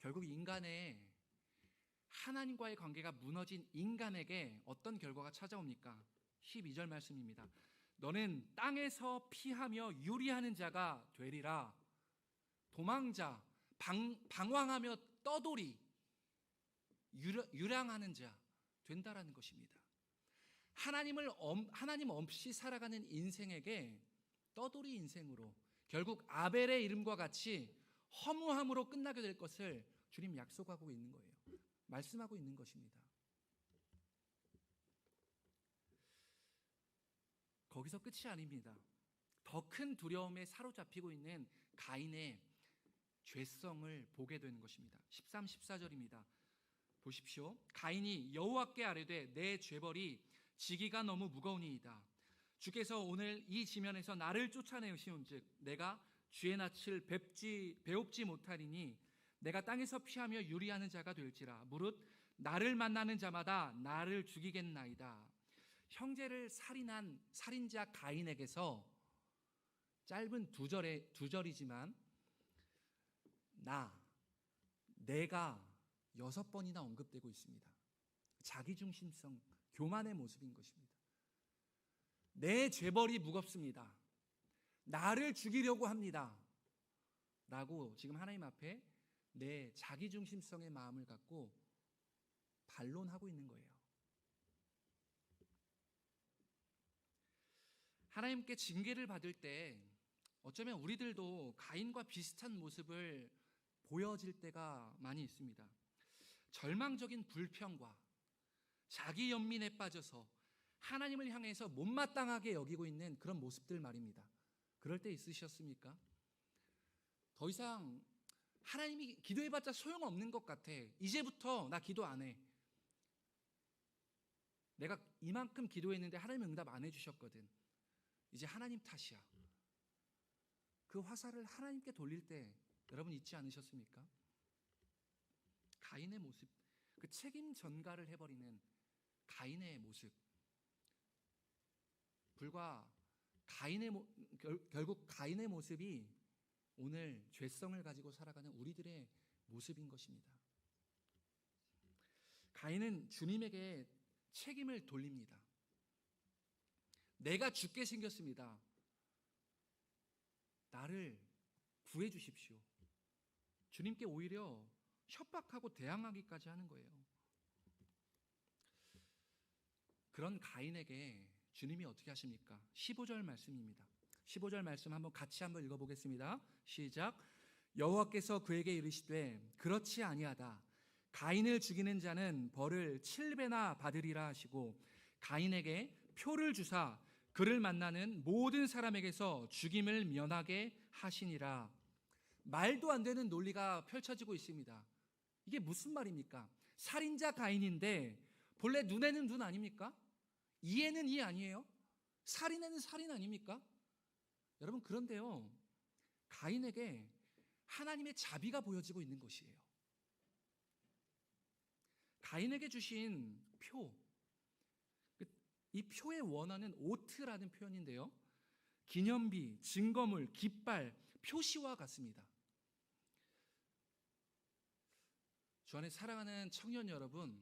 결국 인간의 하나님과의 관계가 무너진 인간에게 어떤 결과가 찾아옵니까? 12절 말씀입니다. 너는 땅에서 피하며 유리하는 자가 되리라. 도망자, 방황하며 떠돌이, 유랑하는 자 된다라는 것입니다. 하나님 없이 살아가는 인생에게 떠돌이 인생으로 결국 아벨의 이름과 같이 허무함으로 끝나게 될 것을 주님 약속하고 있는 거예요. 말씀하고 있는 것입니다. 거기서 끝이 아닙니다. 더 큰 두려움에 사로잡히고 있는 가인의 죄성을 보게 되는 것입니다. 13, 14절입니다. 보십시오. 가인이 여호와께 아뢰되 내 죄벌이 지기가 너무 무거우니이다. 주께서 오늘 이 지면에서 나를 쫓아내시온즉 내가 쥐의 낯을 배웁지 못하리니 내가 땅에서 피하며 유리하는 자가 될지라. 무릇 나를 만나는 자마다 나를 죽이겠나이다. 형제를 살인한 살인자 가인에게서 짧은 두 절이지만 내가 6번이나 언급되고 있습니다. 자기중심성, 교만의 모습인 것입니다. 내 죄벌이 무겁습니다. 나를 죽이려고 합니다. 라고 지금 하나님 앞에 내 자기중심성의 마음을 갖고 반론하고 있는 거예요. 하나님께 징계를 받을 때 어쩌면 우리들도 가인과 비슷한 모습을 보여질 때가 많이 있습니다. 절망적인 불평과 자기 연민에 빠져서 하나님을 향해서 못마땅하게 여기고 있는 그런 모습들 말입니다. 그럴 때 있으셨습니까? 더 이상 하나님이 기도해봤자 소용없는 것 같아. 이제부터 나 기도 안 해. 내가 이만큼 기도했는데 하나님 응답 안 해주셨거든. 이제 하나님 탓이야. 그 화살을 하나님께 돌릴 때 여러분 잊지 않으셨습니까? 가인의 모습, 그 책임 전가를 해버리는 가인의 모습. 결국 가인의 모습이 오늘 죄성을 가지고 살아가는 우리들의 모습인 것입니다. 가인은 주님에게 책임을 돌립니다. 내가 죽게 생겼습니다. 나를 구해 주십시오. 주님께 오히려 협박하고 대항하기까지 하는 거예요. 그런 가인에게 주님이 어떻게 하십니까? 15절 말씀입니다. 15절 말씀 같이 한번 읽어보겠습니다. 시작. 여호와께서 그에게 이르시되 그렇지 아니하다. 가인을 죽이는 자는 벌을 7배나 받으리라 하시고 가인에게 표를 주사 그를 만나는 모든 사람에게서 죽임을 면하게 하시니라. 말도 안 되는 논리가 펼쳐지고 있습니다. 이게 무슨 말입니까? 살인자 가인인데 본래 눈에는 눈 아닙니까? 이에는 이 아니에요? 살인에는 살인 아닙니까? 여러분, 그런데요, 가인에게 하나님의 자비가 보여지고 있는 것이에요. 가인에게 주신 표, 이 표의 원어는 오트라는 표현인데요. 기념비, 증거물, 깃발, 표시와 같습니다. 주 안에 사랑하는 청년 여러분,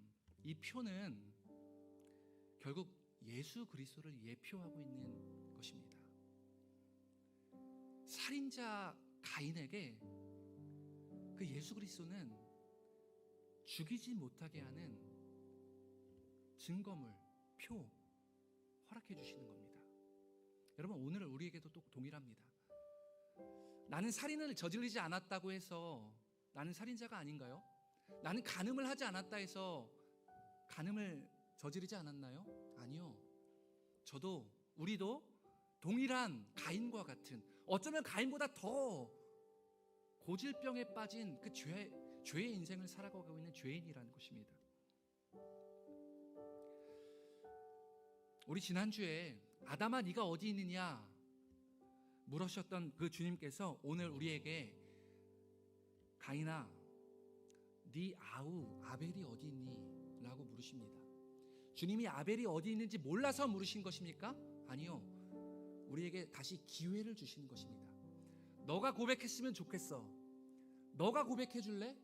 이 표는 결국 예수 그리스도를 예표하고 있는 것입니다. 살인자 가인에게 그 예수 그리스도는 죽이지 못하게 하는 증거물, 표 허락해 주시는 겁니다. 여러분, 오늘 우리에게도 또 동일합니다. 나는 살인을 저지르지 않았다고 해서 나는 살인자가 아닌가요? 나는 간음을 하지 않았다 해서 간음을 저지르지 않았나요? 아니요. 우리도 동일한 가인과 같은, 어쩌면 가인보다 더 고질병에 빠진 그 죄의 인생을 살아가고 있는 죄인이라는 것입니다. 우리 지난주에 아담아 네가 어디 있느냐 물으셨던 그 주님께서 오늘 우리에게 가인아 네 아우 아벨이 어디 있니? 라고 물으십니다. 주님이 아벨이 어디 있는지 몰라서 물으신 것입니까? 아니요. 우리에게 다시 기회를 주시는 것입니다. 너가 고백했으면 좋겠어. 너가 고백해 줄래?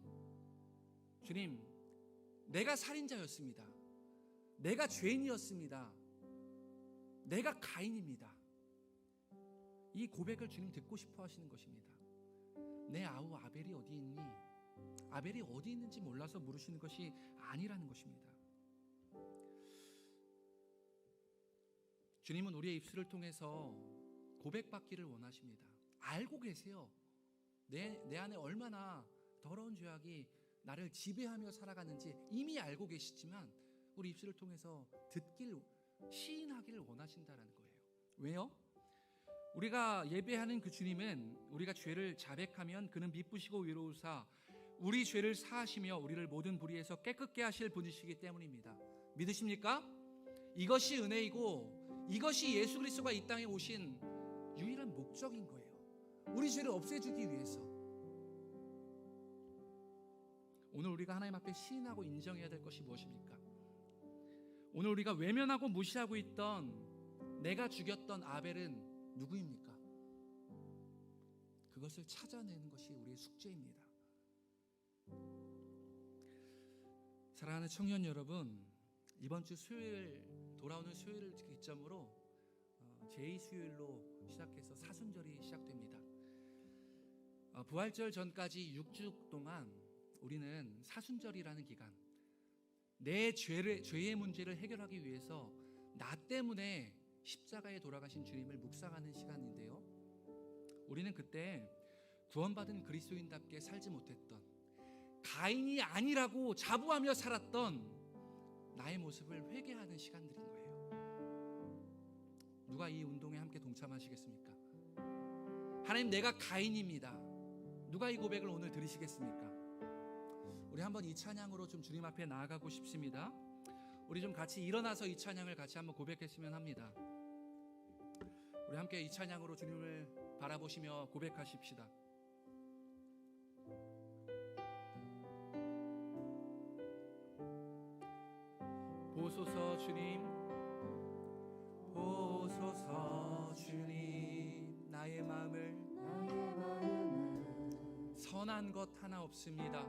주님, 내가 살인자였습니다. 내가 죄인이었습니다. 내가 가인입니다. 이 고백을 주님 듣고 싶어 하시는 것입니다. 내 아우 아벨이 어디 있니? 아벨이 어디 있는지 몰라서 물으시는 것이 아니라는 것입니다. 주님은 우리의 입술을 통해서 고백받기를 원하십니다. 알고 계세요. 내 안에 얼마나 더러운 죄악이 나를 지배하며 살아가는지 이미 알고 계시지만 우리 입술을 통해서 시인하기를 원하신다는 거예요. 왜요? 우리가 예배하는 그 주님은 우리가 죄를 자백하면 그는 미쁘시고 위로우사 우리 죄를 사하시며 우리를 모든 불의에서 깨끗게 하실 분이시기 때문입니다. 믿으십니까? 이것이 은혜이고 이것이 예수 그리스도가 이 땅에 오신 유일한 목적인 거예요. 우리 죄를 없애주기 위해서. 오늘 우리가 하나님 앞에 시인하고 인정해야 될 것이 무엇입니까? 오늘 우리가 외면하고 무시하고 있던 내가 죽였던 아벨은 누구입니까? 그것을 찾아내는 것이 우리의 숙제입니다. 사랑하는 청년 여러분, 이번 주 수요일, 돌아오는 수요일을 기점으로 제2수요일로 시작해서 사순절이 시작됩니다. 부활절 전까지 6주 동안 우리는 사순절이라는 기간, 내 죄의 문제를 해결하기 위해서 나 때문에 십자가에 돌아가신 주님을 묵상하는 시간인데요, 우리는 그때 구원받은 그리스도인답게 살지 못했던, 가인이 아니라고 자부하며 살았던 나의 모습을 회개하는 시간들인 거예요. 누가 이 운동에 함께 동참하시겠습니까? 하나님, 내가 가인입니다. 누가 이 고백을 오늘 들으시겠습니까? 우리 한번 이 찬양으로 좀 주님 앞에 나아가고 싶습니다. 우리 좀 같이 일어나서 이 찬양을 같이 한번 고백했으면 합니다. 우리 함께 이 찬양으로 주님을 바라보시며 고백하십시다. 보소서 주님, 보소서 주님, 나의 마음을 선한 것 하나 없습니다.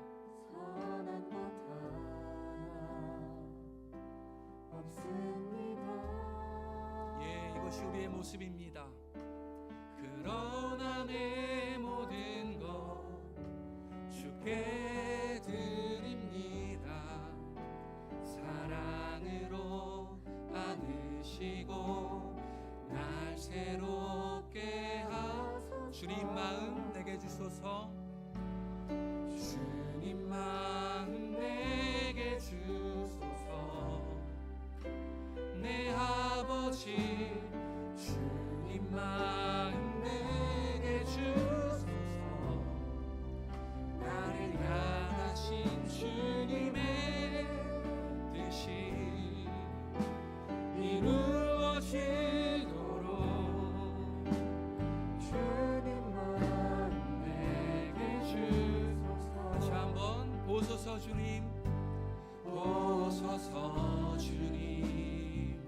선한 것 하나 없습니다. 예, 이것이 우리의 모습입니다. 그러나 내 모든 것 주께 드립니다. 사랑으로 안으시고 날 새롭게 하소서. 주님 마음 내게 주소서. 주님 마음 내게 주소서. 내 아버지 주님 마음 내게 주소서. 나를 향하신 주님의 뜻이 이루어지도록 주님 마음 내게 주소서. 다시 한번 보소서 주님, 보소서 주님,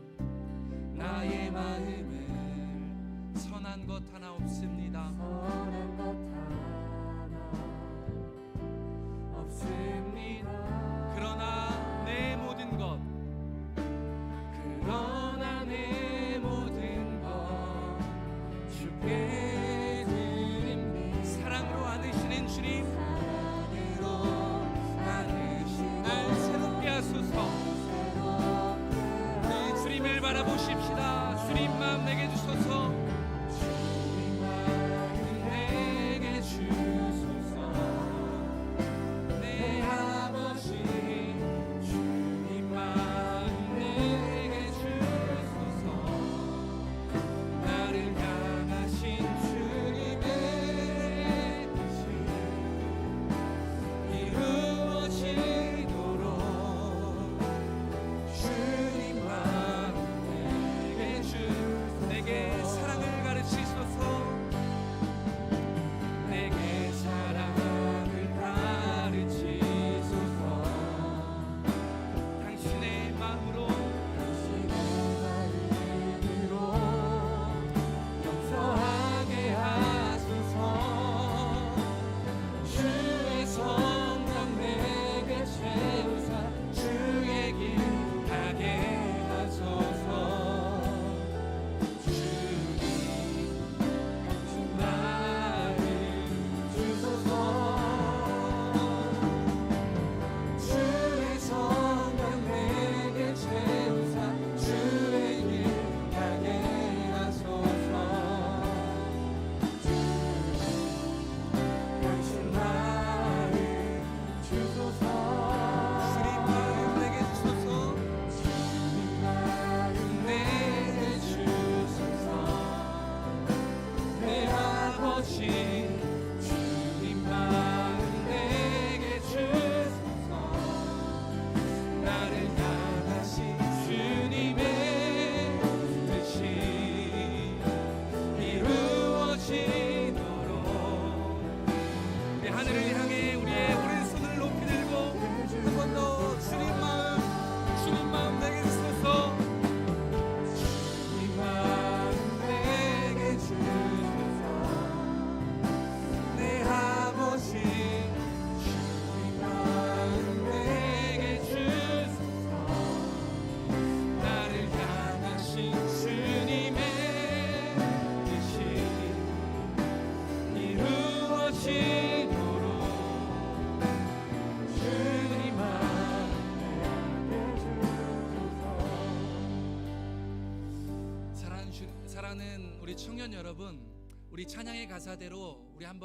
사랑하는 우리 청년 여러분, 우리 찬양의 가사대로 우리 한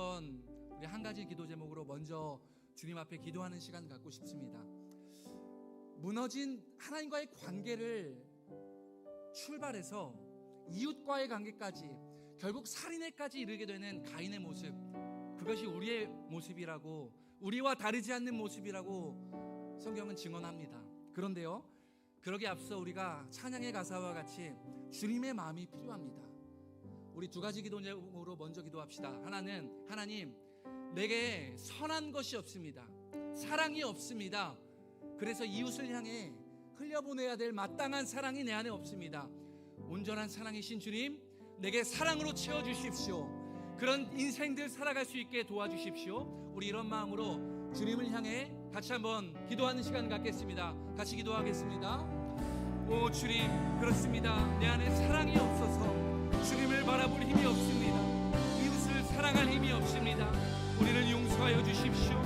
가지 기도 제목으로 먼저 주님 앞에 기도하는 시간 갖고 싶습니다. 무너진 하나님과의 관계를 출발해서 이웃과의 관계까지, 결국 살인에까지 이르게 되는 가인의 모습, 그것이 우리의 모습이라고, 우리와 다르지 않는 모습이라고 성경은 증언합니다. 그런데요, 그러기에 앞서 우리가 찬양의 가사와 같이 주님의 마음이 필요합니다. 우리 두 가지 기도 제목으로 먼저 기도합시다. 하나는, 하나님, 내게 선한 것이 없습니다. 사랑이 없습니다. 그래서 이웃을 향해 흘려보내야 될 마땅한 사랑이 내 안에 없습니다. 온전한 사랑이신 주님, 내게 사랑으로 채워주십시오. 그런 인생들 살아갈 수 있게 도와주십시오. 우리 이런 마음으로 주님을 향해 같이 한번 기도하는 시간 갖겠습니다. 같이 기도하겠습니다. 오 주님, 그렇습니다. 내 안에 사랑이 없어서 주님을 바라볼 힘이 없습니다. 이웃을 사랑할 힘이 없습니다. 우리를 용서하여 주십시오.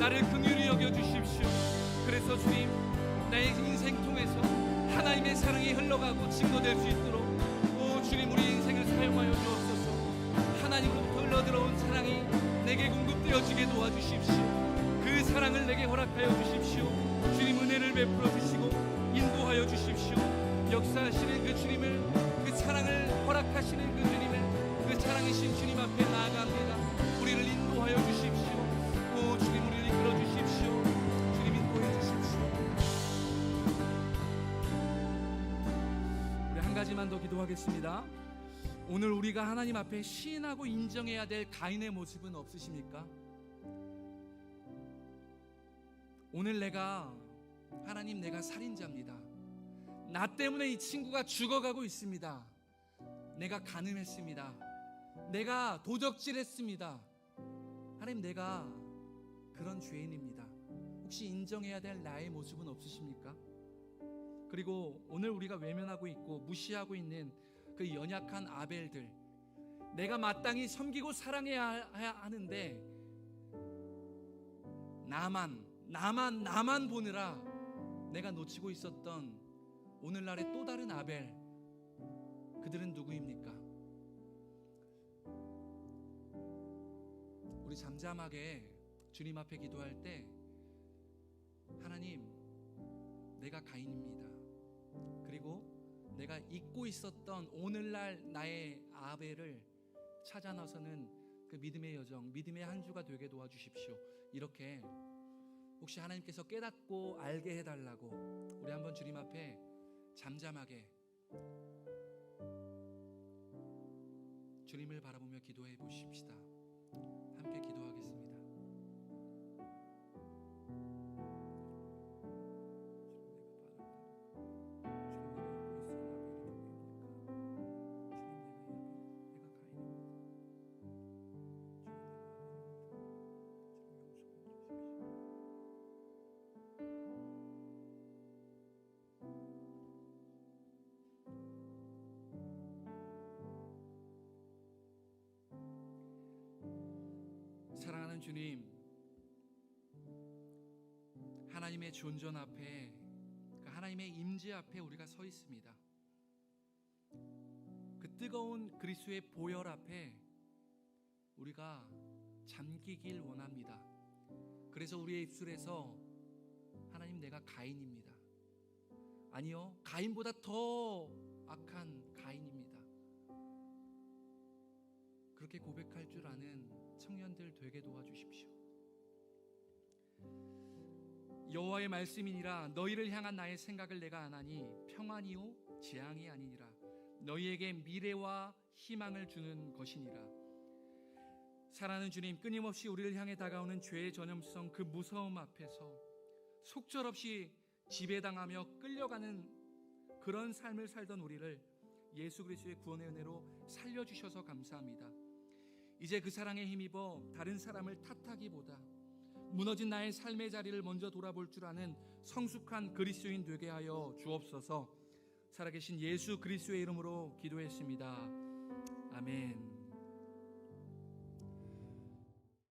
나를 긍휼히 여겨주십시오. 그래서 주님, 나의 인생 통해서 하나님의 사랑이 흘러가고 증거될 수 있도록 오 주님, 우리 인생을 사용하여 주옵소서. 하나님으로부터 흘러들어온 사랑이 내게 공급되어지게 도와주십시오. 그 사랑을 내게 허락하여 주십시오. 주님, 은혜를 베풀어 주시고 인도하여 주십시오. 역사하시는 그 주님을, 그 사랑을 허락하시는 그 주님을, 그 사랑이신 주님 앞에 나아갑니다. 우리를 인도하여 주십시오. 오 주님, 우리를 이끌어 주십시오. 주님, 인도해 주십시오. 우리 한 가지만 더 기도하겠습니다. 오늘 우리가 하나님 앞에 시인하고 인정해야 될 가인의 모습은 없으십니까? 오늘 하나님, 내가 살인자입니다. 나 때문에 이 친구가 죽어가고 있습니다. 내가 간음했습니다. 내가 도적질했습니다. 하나님, 내가 그런 죄인입니다. 혹시 인정해야 될 나의 모습은 없으십니까? 그리고 오늘 우리가 외면하고 있고 무시하고 있는 그 연약한 아벨들, 내가 마땅히 섬기고 사랑해야 하는데 나만 보느라 내가 놓치고 있었던 오늘날의 또 다른 아벨, 그들은 누구입니까? 우리 잠잠하게 주님 앞에 기도할 때, 하나님, 내가 가인입니다. 그리고 내가 잊고 있었던 오늘날 나의 아벨을 찾아 나서는 그 믿음의 여정, 믿음의 한 주가 되게 도와주십시오. 이렇게 혹시 하나님께서 깨닫고 알게 해달라고 우리 한번 주님 앞에 잠잠하게 주님을 바라보며 기도해 보십시다. 함께 기도하겠습니다. 사랑하는 주님, 하나님의 존전 앞에, 그 하나님의 임재 앞에 우리가 서 있습니다. 그 뜨거운 그리스도의 보혈 앞에 우리가 잠기길 원합니다. 그래서 우리의 입술에서 하나님, 내가 가인입니다. 아니요, 가인보다 더 악한 가인입니다. 그렇게 고백할 줄 아는 청년들 되게 도와주십시오. 여호와의 말씀이니라, 너희를 향한 나의 생각을 내가 아나니 평안이요 재앙이 아니니라, 너희에게 미래와 희망을 주는 것이니라. 사랑하는 주님, 끊임없이 우리를 향해 다가오는 죄의 전염성, 그 무서움 앞에서 속절없이 지배당하며 끌려가는 그런 삶을 살던 우리를 예수 그리스도의 구원의 은혜로 살려주셔서 감사합니다. 이제 그 사랑에 힘입어 다른 사람을 탓하기보다 무너진 나의 삶의 자리를 먼저 돌아볼 줄 아는 성숙한 그리스도인 되게 하여 주옵소서. 살아계신 예수 그리스도의 이름으로 기도했습니다. 아멘.